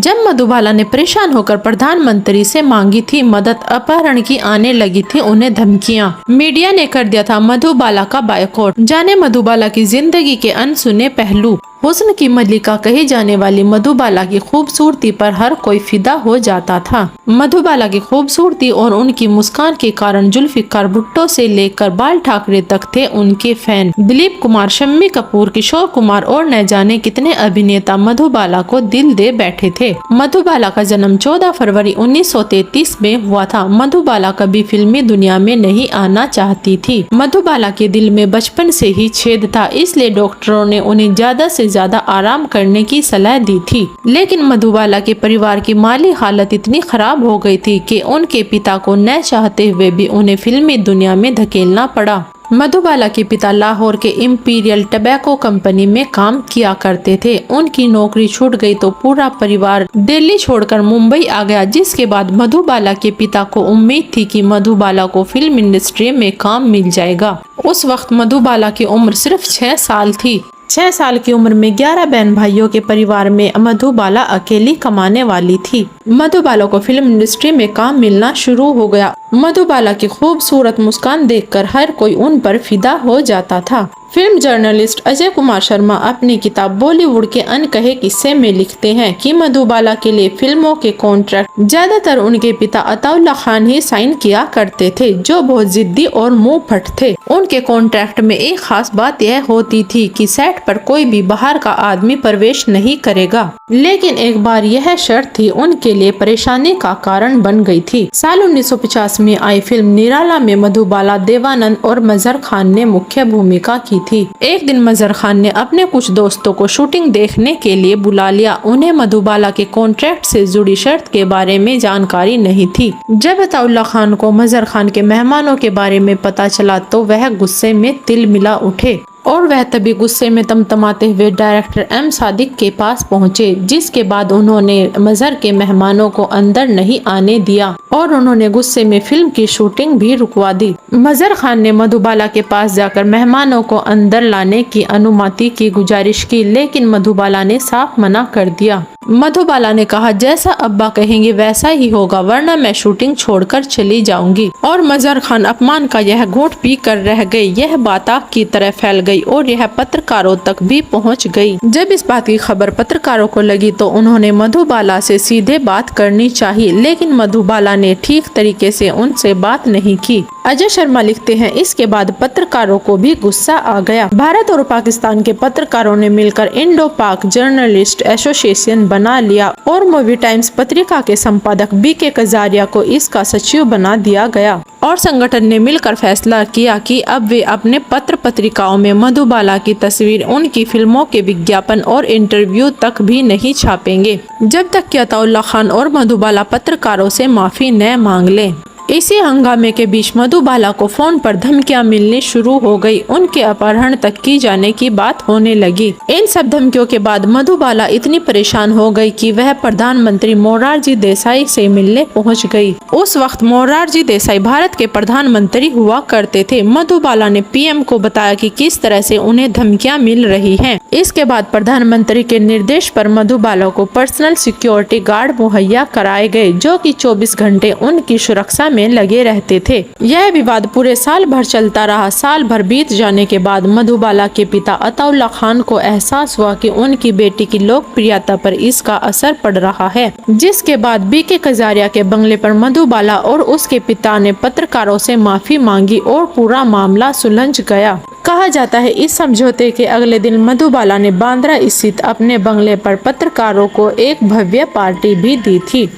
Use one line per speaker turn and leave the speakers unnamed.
जब मधुबाला ने परेशान होकर प्रधानमंत्री से मांगी थी मदद, अपहरण की आने लगी थी उन्हें धमकियां। मीडिया ने कर दिया था मधुबाला का बायकॉट। जाने मधुबाला की जिंदगी के अनसुने पहलू। हुस्न की मल्लिका कही जाने वाली मधुबाला की खूबसूरती पर हर कोई फिदा हो जाता था। मधुबाला की खूबसूरती और उनकी मुस्कान के कारण जुल्फिकार भुट्टो से लेकर बाल ठाकरे तक थे उनके फैन। दिलीप कुमार, शम्मी कपूर, किशोर कुमार और न जाने कितने अभिनेता मधुबाला को दिल दे बैठे थे। मधुबाला का जन्म 14 फरवरी 1933 में हुआ था। मधुबाला कभी फिल्मी दुनिया में नहीं आना चाहती थी। मधुबाला के दिल में बचपन से ही छेद था, इसलिए डॉक्टरों ने उन्हें ज्यादा से ज्यादा आराम करने की सलाह दी थी। लेकिन मधुबाला के परिवार की माली हालत इतनी खराब हो गई थी कि उनके पिता को न चाहते हुए भी उन्हें फिल्मी दुनिया में धकेलना पड़ा। मधुबाला के पिता लाहौर के इंपीरियल टबैको कंपनी में काम किया करते थे। उनकी नौकरी छूट गई तो पूरा परिवार दिल्ली छोड़कर मुंबई आ गया, जिसके बाद मधुबाला के पिता को उम्मीद थी कि मधुबाला को फिल्म इंडस्ट्री में काम मिल जाएगा। उस वक्त मधुबाला की उम्र सिर्फ 6 साल थी। 6 साल की उम्र में 11 बहन भाइयों के परिवार में मधुबाला अकेली कमाने वाली थी। मधुबाला को फिल्म इंडस्ट्री में काम मिलना शुरू हो गया। मधुबाला की खूबसूरत मुस्कान देखकर हर कोई उन पर फिदा हो जाता था। फिल्म जर्नलिस्ट अजय कुमार शर्मा अपनी किताब बॉलीवुड के अनकहे किस्से में लिखते हैं कि मधुबाला के लिए फिल्मों के कॉन्ट्रैक्ट ज्यादातर उनके पिता अताउल्ला खान ही साइन किया करते थे, जो बहुत जिद्दी और मुंह फट थे। उनके कॉन्ट्रैक्ट में एक खास बात यह होती थी कि सेट पर कोई भी बाहर का आदमी प्रवेश नहीं करेगा। लेकिन एक बार यह शर्त थी उनके लिए परेशानी का कारण बन गई थी। साल 1950 में आई फिल्म निराला में मधुबाला, देवानंद और मजहर खान ने मुख्य भूमिका की थी। एक दिन मजहर खान ने अपने कुछ दोस्तों को शूटिंग देखने के लिए बुला लिया। उन्हें मधुबाला के कॉन्ट्रैक्ट से जुड़ी शर्त के बारे में जानकारी नहीं थी। जब अताउल्ला खान को मजहर खान के मेहमानों के बारे में पता चला तो वह गुस्से में तिल मिला उठे और वह तभी गुस्से में तमतमाते हुए डायरेक्टर एम सादिक के पास पहुंचे, जिसके बाद उन्होंने मजहर के मेहमानों को अंदर नहीं आने दिया और उन्होंने गुस्से में फिल्म की शूटिंग भी रुकवा दी। मजहर खान ने मधुबाला के पास जाकर मेहमानों को अंदर लाने की अनुमति की गुजारिश की, लेकिन मधुबाला ने साफ मना कर दिया। मधुबाला ने कहा, जैसा अब्बा कहेंगे वैसा ही होगा, वरना मैं शूटिंग छोड़कर चली जाऊंगी। और मजहर खान अपमान का यह घूंट पी कर रह गए। यह बात आग की तरह फैल गई और यह पत्रकारों तक भी पहुंच गई। जब इस बात की खबर पत्रकारों को लगी तो उन्होंने मधुबाला से सीधे बात करनी चाहिए, लेकिन मधुबाला ने ठीक तरीके से उनसे बात नहीं की। अजय शर्मा लिखते हैं, इसके बाद पत्रकारों को भी गुस्सा आ गया। भारत और पाकिस्तान के पत्रकारों ने मिलकर इंडो पाक जर्नलिस्ट एसोसिएशन बना लिया और मूवी टाइम्स पत्रिका के संपादक बीके कजारिया को इसका सचिव बना दिया गया और संगठन ने मिलकर फैसला किया कि अब वे अपने पत्र पत्रिकाओं में मधुबाला की तस्वीर, उनकी फिल्मों के विज्ञापन और इंटरव्यू तक भी नहीं छापेंगे, जब तक कि अताउल्ला खान और मधुबाला पत्रकारों से माफी न मांग लें। इसी हंगामे के बीच मधुबाला को फोन पर धमकियां मिलनी शुरू हो गई। उनके अपहरण तक की जाने की बात होने लगी। इन सब धमकियों के बाद मधुबाला इतनी परेशान हो गई कि वह प्रधानमंत्री मोरारजी देसाई से मिलने पहुंच गई। उस वक्त मोरारजी देसाई भारत के प्रधानमंत्री हुआ करते थे। मधुबाला ने पीएम को बताया कि किस तरह से उन्हें धमकियां मिल रही हैं। इसके बाद प्रधानमंत्री के निर्देश पर मधुबाला को पर्सनल सिक्योरिटी गार्ड मुहैया कराए गए, जो कि 24 घंटे उनकी सुरक्षा में लगे रहते थे। यह विवाद पूरे साल भर चलता रहा। साल भर बीत जाने के बाद मधुबाला के पिता अताउल्ला खान को एहसास हुआ कि उनकी बेटी की लोकप्रियता पर इसका असर पड़ रहा है, जिसके बाद बीके कजारिया के बंगले पर मधुबाला और उसके पिता ने पत्रकारों से माफी मांगी और पूरा मामला सुलझ गया। कहा जाता है इस समझौते के अगले दिन मधुबाला ने बांद्रा स्थित अपने बंगले पर पत्रकारों को एक भव्य पार्टी भी दी थी।